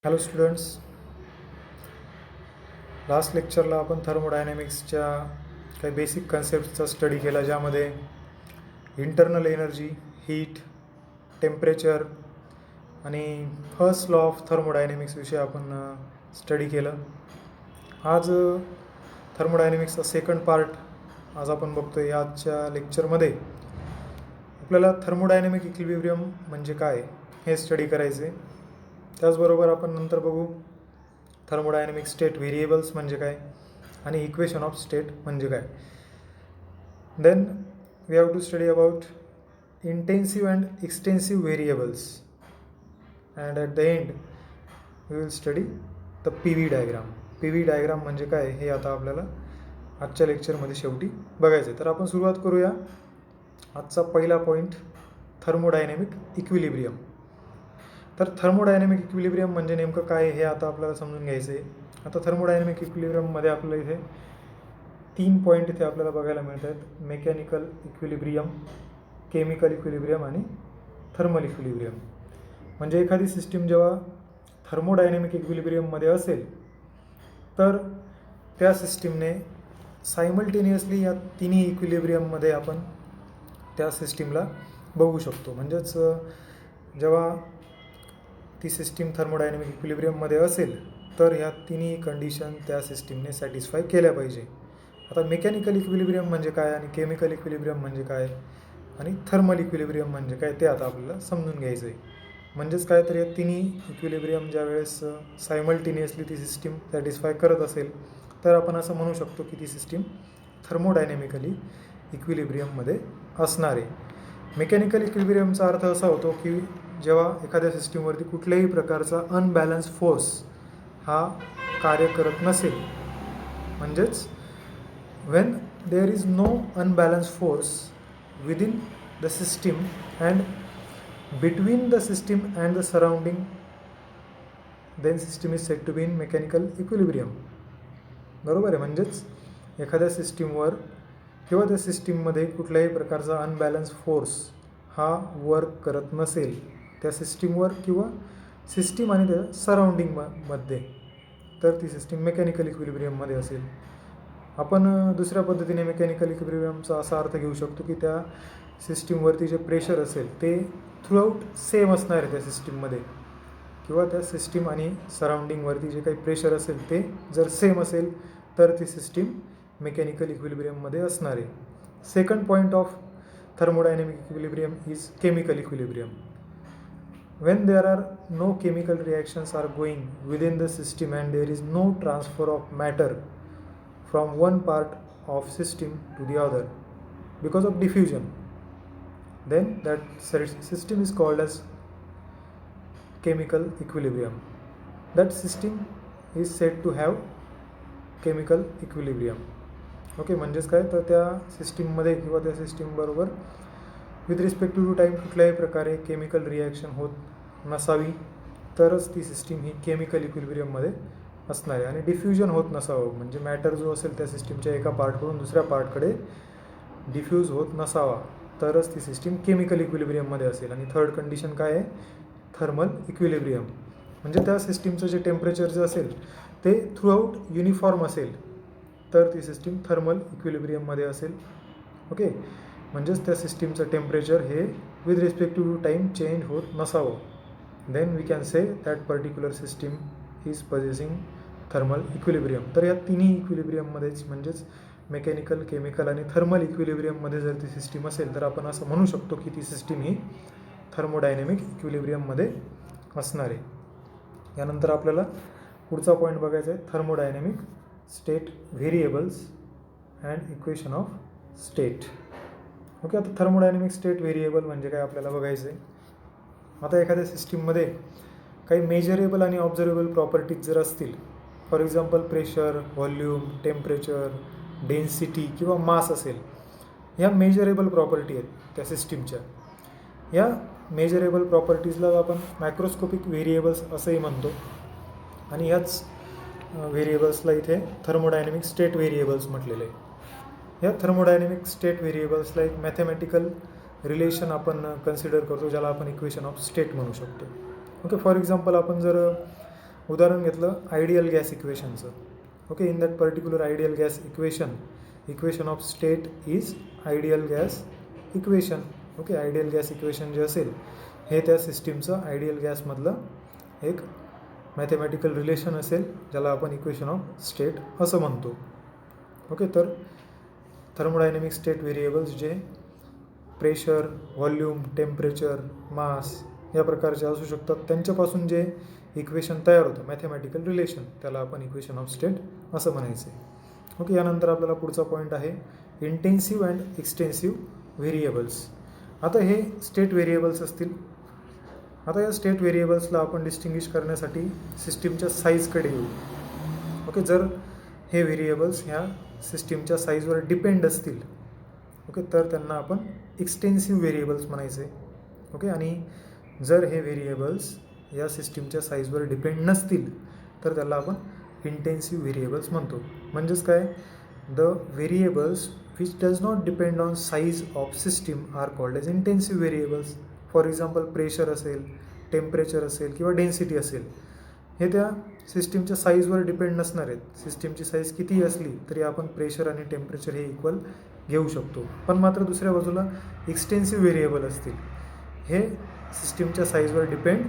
Hello students, last लेक्चरला आपण थर्मोडायनॅमिक्सच्या काही basic कन्सेप्टचा study केला, ज्यामध्ये इंटरनल एनर्जी, हीट, टेम्परेचर आणि फर्स्ट लॉ ऑफ थर्मोडायनॅमिक्सविषयी आपण स्टडी केलं. आज थर्मोडायनॅमिक्सचा सेकंड पार्ट आज आपण बघतोय. आजच्या लेक्चरमध्ये आपल्याला थर्मोडायनॅमिक इक्विलिब्रियम म्हणजे काय हे स्टडी करायचे. त्याचबरोबर आपण नंतर बघू थर्मोडायनॅमिक स्टेट व्हेरिएबल्स म्हणजे काय आणि इक्वेशन ऑफ स्टेट म्हणजे काय. Then we have to study about intensive and extensive variables, and at the end we will study the P V diagram. P V diagram म्हणजे काय हे आता आपल्याला आजच्या लेक्चरमध्ये शेवटी बघायचं आहे. तर आपण सुरुवात करूया. आजचा पहिला पॉईंट, थर्मोडायनॅमिक इक्विलिब्रियम. तर थर्मोडायनॅमिक इक्विलिब्रियम म्हणजे नेमकं काय हे आता आपल्याला समजून घ्यायचं आहे. आता थर्मोडायनॅमिक इक्विलिब्रियममध्ये आपल्याला इथे 3 पॉईंट इथे आपल्याला बघायला मिळत आहेत: मेकॅनिकल इक्विलिब्रियम, केमिकल इक्विलिब्रियम आणि थर्मल इक्विलिब्रियम. म्हणजे एखादी सिस्टीम जेव्हा थर्मोडायनॅमिक इक्विलिब्रियममध्ये असेल तर त्या सिस्टीमने सायमल्टेनियसली या तिन्ही इक्विलिब्रियममध्ये आपण त्या सिस्टीमला बघू शकतो. म्हणजेच जेव्हा ती सिस्टीम थर्मोडायनॅमिक इक्विलिब्रियममध्ये असेल तर ह्या तिन्ही कंडिशन त्या सिस्टीमने सॅटिस्फाय केल्या पाहिजे. आता मेकॅनिकल इक्विलिब्रियम म्हणजे काय आणि केमिकल इक्विलिब्रियम म्हणजे काय आणि थर्मल इक्विलिब्रियम म्हणजे काय ते आता आपल्याला समजून घ्यायचं आहे. म्हणजेच काय, तर या तिन्ही इक्विलिब्रियम ज्या वेळेस सायमल्टेनियसली ती सिस्टीम सॅटिस्फाय करत असेल तर आपण असं म्हणू शकतो की ती सिस्टीम थर्मोडायनॅमिकली इक्विलिब्रियममध्ये असणार आहे. मेकॅनिकल इक्विलिब्रियमचा अर्थ असा होतो की जेव्हा एखाद्या सिस्टीमवरती कुठल्याही प्रकारचा अनबॅलन्स फोर्स हा कार्य करत नसेल, म्हणजेच when there is no unbalanced force within the system and between the system and the surrounding, then system is said to be in mechanical equilibrium. बरोबर आहे. म्हणजेच एखाद्या सिस्टीमवर किंवा त्या सिस्टीममध्ये कुठल्याही प्रकारचा अनबॅलन्स फोर्स हा वर्क करत नसेल त्या सिस्टीमवर किंवा सिस्टीम आणि त्या सराउंडिंगमध्ये, तर ती सिस्टीम मेकॅनिकल इक्विलिब्रियममध्ये असेल. आपण दुसऱ्या पद्धतीने मेकॅनिकल इक्विलिब्रियमचा असा अर्थ घेऊ शकतो की त्या सिस्टीमवरती जे प्रेशर असेल ते थ्रूआउट सेम असणार आहे त्या सिस्टीममध्ये, किंवा त्या सिस्टीम आणि सराउंडिंगवरती जे काही प्रेशर असेल ते जर सेम असेल तर ती सिस्टीम मेकॅनिकल इक्विलिब्रियममध्ये असणार आहे. Second point of thermodynamic equilibrium is chemical equilibrium. When there are no chemical reactions are going within the system and there is no transfer of matter from one part of system to the other because of diffusion, then that system is called as chemical equilibrium. That system is said to have chemical equilibrium. Okay. म्हणजेच काय, तर त्या सिस्टीममध्ये किंवा त्या सिस्टीमबरोबर with respect to time कुठल्याही प्रकारे chemical reaction होत नसावी, तरच ती सिस्टीम ही केमिकल इक्विलिब्रियममध्ये असणार आहे. आणि डिफ्युजन होत नसावं, म्हणजे मॅटर जो असेल त्या सिस्टीमच्या एका पार्टकडून दुसऱ्या पार्टकडे डिफ्यूज होत नसावा, तरच ती सिस्टीम केमिकल इक्विलिब्रियममध्ये असेल. आणि थर्ड कंडिशन काय आहे, थर्मल इक्विलिब्रियम. म्हणजे त्या सिस्टीमचं जे टेम्परेचर जे असेल ते थ्रूआउट युनिफॉर्म असेल तर ती सिस्टीम थर्मल इक्विलिब्रियममध्ये असेल. ओके. म्हणजेच त्या सिस्टीमचं टेम्परेचर हे with respect to time change होत नसावं. Then we can say that particular system is possessing thermal equilibrium. तर या तिन्ही इक्विलिब्रियममध्येच, म्हणजेच मेकॅनिकल, केमिकल आणि थर्मल इक्विलिब्रियममध्ये जर ती सिस्टीम असेल तर आपण असं म्हणू शकतो की ती सिस्टीम ही थर्मोडायनॅमिक इक्विलिब्रियममध्ये असणार आहे. यानंतर आपल्याला पुढचा पॉईंट बघायचा आहे, thermodynamic state variables and equation of state. Okay. आता थर्मोडायनॅमिक स्टेट व्हेरिएबल म्हणजे काय आपल्याला बघायचं आहे. आता एखाद्या सिस्टीममध्ये काही मेजरेबल आणि ऑब्झर्वेबल प्रॉपर्टीज जर असतील, for example pressure, volume, temperature, density किंवा मास असेल, ह्या मेजरेबल प्रॉपर्टी आहेत त्या सिस्टीमच्या. या मेजरेबल प्रॉपर्टीजला आपण मॅक्रोस्कोपिक व्हेरिएबल्स असंही म्हणतो. आणि ह्याच व्हेरिएबल्सला इथे थर्मोडायनॅमिक स्टेट व्हेरिएबल्स म्हटलेले आहे. या थर्मोडायनॅमिक स्टेट व्हेरिएबल्सला एक मॅथमॅटिकल रिलेशन आपण कन्सिडर करतो, ज्याला आपण इक्वेशन ऑफ स्टेट म्हणू शकतो. ओके. फॉर एक्झाम्पल आपण जर उदाहरण घेतलं आयडियल गॅस इक्वेशनचं. Okay, in that particular ideal gas equation of state is ideal gas equation. Okay, ideal gas equation जे असेल हे त्या सिस्टीमचं आयडियल गॅसमधलं एक मॅथमॅटिकल रिलेशन असेल, ज्याला आपण इक्वेशन ऑफ स्टेट असं म्हणतो. ओके, तर थर्मोडायनेमिक स्टेट व्हेरिएबल्स जे प्रेशर, व्हॉल्यूम, टेम्परेचर, मास या प्रकारचे असू शकतात, त्यांच्यापासून जे इक्वेशन तयार होतं मॅथमॅटिकल रिलेशन, त्याला आपण इक्वेशन ऑफ स्टेट असं म्हणायचे. ओके, यानंतर आपल्याला पुढचा पॉईंट आहे इंटेन्सिव्ह अँड एक्सटेन्सिव्ह व्हेरिएबल्स. आता हे स्टेट व्हेरिएबल्स असतील. आता या स्टेट व्हेरिएबल्सला आपण डिस्टिंग्विश करण्यासाठी सिस्टीमच्या साईजकडे येऊ. ओके, जर हे व्हेरिएबल्स ह्या सिस्टीमच्या साईजवर डिपेंड असतील, ओके, तर त्यांना आपण एक्सटेन्सिव्ह व्हेरिएबल्स म्हणायचे. ओके, आणि जर हे व्हेरिएबल्स या सिस्टीमच्या साईजवर डिपेंड नसतील तर त्याला आपण इंटेन्सिव्ह व्हेरिएबल्स म्हणतो. म्हणजेच काय, the variables which does not depend on size of system are called as intensive variables. For example pressure असेल, टेम्परेचर असेल किंवा डेन्सिटी असेल, हे त्या सिस्टीमच्या साईजवर डिपेंड नसणार आहेत. सिस्टीमची साईज कितीही असली तरी आपण प्रेशर आणि टेम्परेचर हे इक्वल घेऊ शकतो. पण मात्र दुसऱ्या बाजूला एक्सटेन्सिव्ह व्हेरिएबल असतील, हे सिस्टीमच्या साईजवर डिपेंड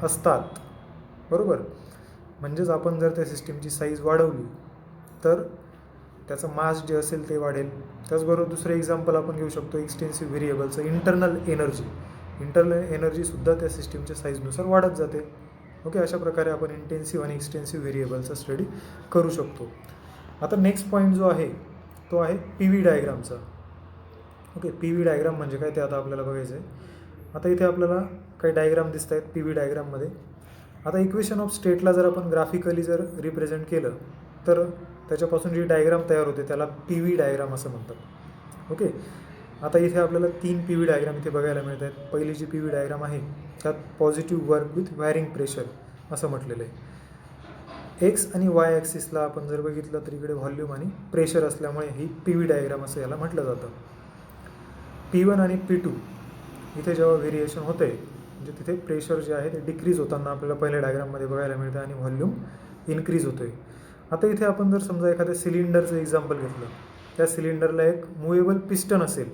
असतात. बरोबर, म्हणजेच आपण जर त्या सिस्टीमची साईज वाढवली तर त्याचं मास जे असेल ते वाढेल. त्याचबरोबर दुसरं एक्झाम्पल आपण घेऊ शकतो एक्सटेन्सिव्ह व्हेरिएबलचं इंटरनल एनर्जी. इंटरनल एनर्जीसुद्धा त्या सिस्टीमच्या साईजनुसार वाढत जाते. ओके, अशा प्रकारे आपण इंटेन्सिव्ह आणि एक्सटेन्सिव्ह व्हेरिएबलचा स्टडी करू शकतो. आता नेक्स्ट पॉईंट जो आहे तो आहे पी व्ही डायग्रामचा. ओके, पी व्ही डायग्राम म्हणजे काय ते आता आपल्याला बघायचं आहे. आता इथे आपल्याला काही डायग्राम दिसत आहेत पी व्ही डायग्राममध्ये. आता इक्वेशन ऑफ स्टेटला जर आपण ग्राफिकली जर रिप्रेझेंट केलं तर त्याच्यापासून जी डायग्राम तयार होते त्याला पी व्ही डायग्राम असं म्हणतात. ओके, आता इथे आपल्याला 3 पी व्ही डायग्राम इथे बघायला मिळत आहेत. पहिली जी पी व्ही डायग्राम आहे त्यात positive work with varying pressure असं म्हटलेलं आहे. एक्स आणि वाय ॲक्सिसला आपण जर बघितलं तर इकडे व्हॉल्यूम आणि प्रेशर असल्यामुळे ही पी व्ही डायग्राम असं याला म्हटलं जातं. P1 आणि P2 इथे जेव्हा व्हेरिएशन होते म्हणजे तिथे प्रेशर जे आहे ते डिक्रीज होताना आपल्याला पहिल्या डायग्राममध्ये बघायला मिळतं आणि व्हॉल्यूम इन्क्रीज होतो आहे. आता इथे आपण जर समजा एखाद्या सिलेंडरचं एक्झाम्पल घेतलं, त्या सिलेंडरला एक मूवेबल पिस्टन असेल.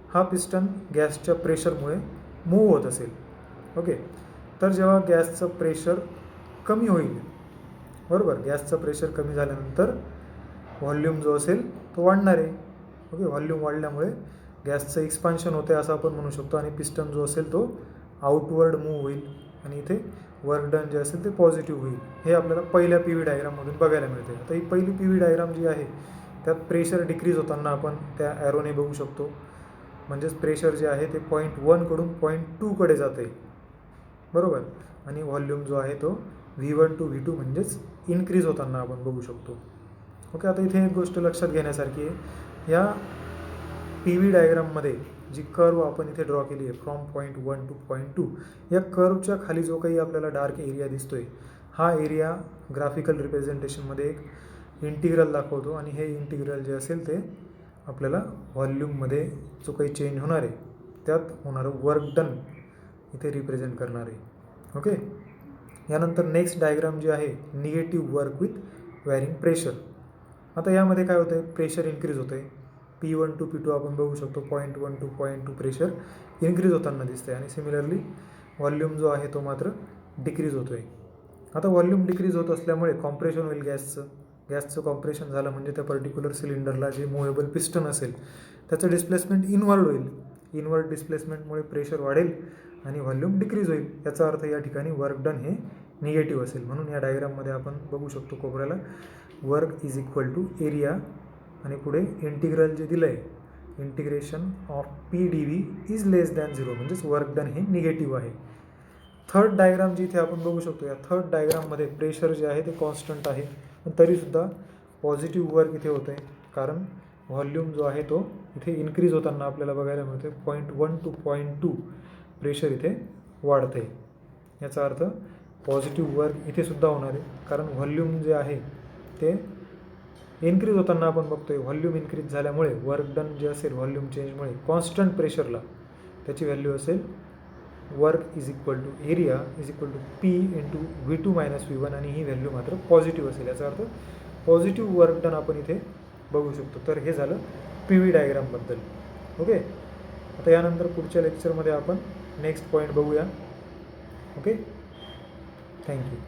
हा पिस्टन गॅसच्या प्रेशरमुळे मूव्ह होत असेल. ओके, तर जेव्हा गॅसचं प्रेशर कमी होईल, बरोबर, गॅसचं प्रेशर कमी झाल्यानंतर व्हॉल्यूम जो असेल तो वाढणार आहे. ओके, व्हॉल्यूम वाढल्यामुळे गॅसचं एक्सपान्शन होते असं आपण म्हणू शकतो आणि पिस्टन जो असेल तो आउटवर्ड मूव्ह होईल आणि इथे वर्क डन जे असेल ते पॉझिटिव्ह होईल. हे आपल्याला पहिल्या पी व्ही डायग्राममधून बघायला मिळते. आता ही पहिली पी व्ही डायग्राम जी आहे त्यात प्रेशर डिक्रीज होताना आपण त्या ॲरोने बघू शकतो. म्हणजेच प्रेशर जे आहे ते 0.1 कडून 0.2 कडे जाते. बरोबर, आणि व्हॉल्यूम जो आहे तो V1 to V2 म्हणजेच इन्क्रीज होताना आपण बघू शकतो. ओके, आता इथे एक गोष्ट लक्षात घेण्यासारखी आहे. या पी व्ही डायग्राममध्ये जी कर्व आपण इथे ड्रॉ केली आहे फ्रॉम 0.1 to 0.2, या कर्वच्या खाली जो काही आपल्याला डार्क एरिया दिसतोय हा एरिया ग्राफिकल रिप्रेझेंटेशनमध्ये एक इंटिग्रल दाखवतो आणि हे इंटिग्रल जे असेल ते आपल्याला व्हॉल्यूममध्ये जो काही चेंज होणार आहे त्यात होणारं वर्क डन इथे रिप्रेझेंट करणार आहे. ओके, यानंतर नेक्स्ट डायग्राम जी आहे negative work with varying pressure. आता यामध्ये काय होतं आहे, प्रेशर इन्क्रीज होतं आहे. P1 to P2 आपण बघू शकतो 0.1 to 0.2 प्रेशर इन्क्रीज होताना दिसतं आहे आणि सिमिलरली व्हॉल्यूम जो आहे तो मात्र डिक्रीज होतो आहे. आता व्हॉल्यूम डिक्रीज होत असल्यामुळे कॉम्प्रेशन होईल गॅसचं कॉम्प्रेशन झालं म्हणजे त्या पर्टिक्युलर सिलेंडरला जे मूवेबल पिस्टन असेल त्याचं डिस्प्लेसमेंट इनवर्ड होईल. इनवर्ड डिस्प्लेसमेंटमुळे प्रेशर वाढेल आणि व्हॉल्यूम डिक्रीज होईल. याचा अर्थ या ठिकाणी वर्क डन हे निगेटिव्ह असेल. म्हणून या डायग्राममध्ये आपण बघू शकतो कोपऱ्याला work is equal to area आणि पुढे इंटिग्रल जे दिलं आहे integration of PdV is less than 0 म्हणजेच वर्क डन हे निगेटिव्ह आहे. थर्ड डायग्राम जी इथे आपण बघू शकतो, या थर्ड डायग्राममध्ये प्रेशर जे आहे ते कॉन्स्टंट आहे पण तरीसुद्धा पॉझिटिव्ह वर्क इथे होतं आहे कारण व्हॉल्यूम जो आहे तो इथे इन्क्रीज होताना आपल्याला बघायला मिळतो. 0.1 to 0.2 प्रेशर इथे वाढतं आहे. याचा अर्थ पॉझिटिव्ह वर्क इथे सुद्धा होणार आहे कारण व्हॉल्यूम जे आहे ते इन्क्रीज होताना आपण बघतो आहे. व्हॉल्यूम इन्क्रीज झाल्यामुळे वर्क डन जे असेल व्हॉल्यूम चेंजमुळे कॉन्स्टंट प्रेशरला त्याची व्हॅल्यू असेल work is equal to area is equal to P into V2 minus V1 आणि ही व्हॅल्यू मात्र पॉझिटिव्ह असेल. याचा अर्थ पॉझिटिव्ह वर्क डन आपण इथे बघू शकतो. तर हे झालं पी व्ही डायग्रामबद्दल. ओके, आता यानंतर पुढच्या लेक्चरमध्ये आपण नेक्स्ट पॉईंट बघूया. Okay, thank you.